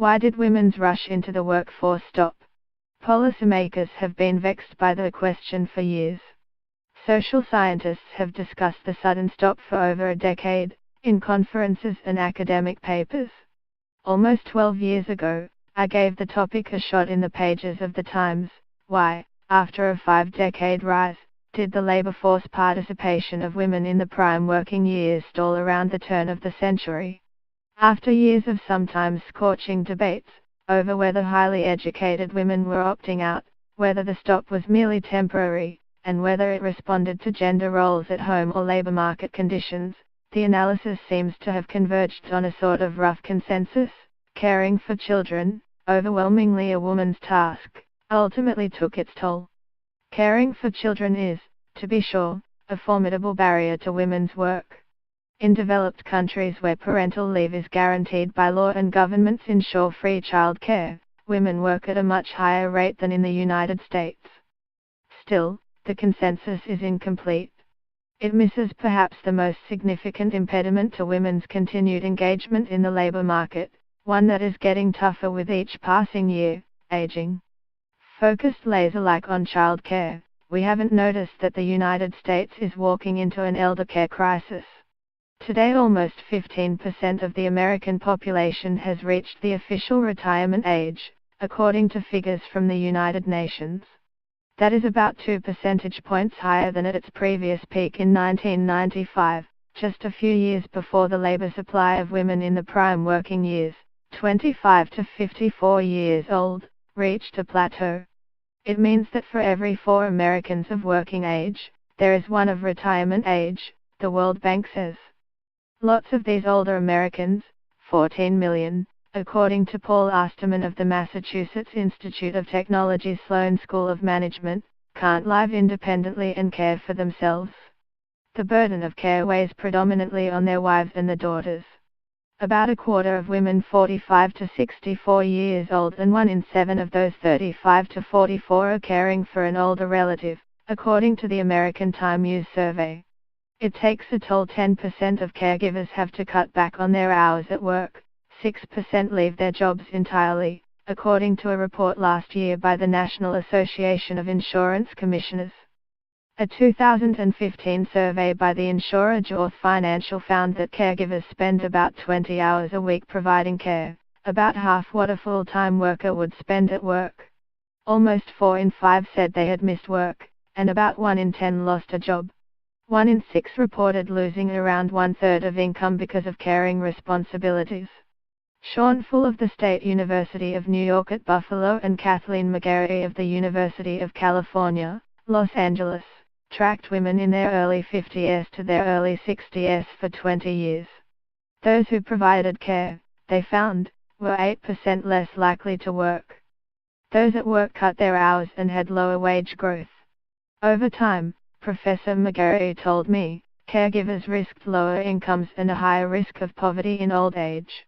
Why did women's rush into the workforce stop? Policymakers have been vexed by the question for years. Social scientists have discussed the sudden stop for over a decade, in conferences and academic papers. Almost 12 years ago, I gave the topic a shot in the pages of the Times. Why, after a 5-decade rise, did the labor force participation of women in the prime working years stall around the turn of the century? After years of sometimes scorching debates over whether highly educated women were opting out, whether the stop was merely temporary, and whether it responded to gender roles at home or labor market conditions, the analysis seems to have converged on a sort of rough consensus. Caring for children, overwhelmingly a woman's task, ultimately took its toll. Caring for children is, to be sure, a formidable barrier to women's work. In developed countries where parental leave is guaranteed by law and governments ensure free child care, women work at a much higher rate than in the United States. Still, the consensus is incomplete. It misses perhaps the most significant impediment to women's continued engagement in the labor market, one that is getting tougher with each passing year: aging. Focused laser-like on child care, we haven't noticed that the United States is walking into an elder care crisis. Today almost 15% of the American population has reached the official retirement age, according to figures from the United Nations. That is about 2 percentage points higher than at its previous peak in 1995, just a few years before the labor supply of women in the prime working years, 25 to 54 years old, reached a plateau. It means that for every 4 Americans of working age, there is one of retirement age, the World Bank says. Lots of these older Americans, 14 million, according to Paul Osterman of the Massachusetts Institute of Technology's Sloan School of Management, can't live independently and care for themselves. The burden of care weighs predominantly on their wives and the daughters. About a quarter of women 45 to 64 years old and 1 in 7 of those 35 to 44 are caring for an older relative, according to the American Time Use Survey. It takes a toll. 10% of caregivers have to cut back on their hours at work, 6% leave their jobs entirely, according to a report last year by the National Association of Insurance Commissioners. A 2015 survey by the insurer Jorth Financial found that caregivers spend about 20 hours a week providing care, about half what a full-time worker would spend at work. Almost 4 in 5 said they had missed work, and about 1 in 10 lost a job. 1 in 6 reported losing around 1/3 of income because of caring responsibilities. Sean Full of the State University of New York at Buffalo and Kathleen McGarry of the University of California, Los Angeles, tracked women in their early 50s to their early 60s for 20 years. Those who provided care, they found, were 8% less likely to work. Those at work cut their hours and had lower wage growth. Over time, Professor McGarry told me, caregivers risked lower incomes and a higher risk of poverty in old age.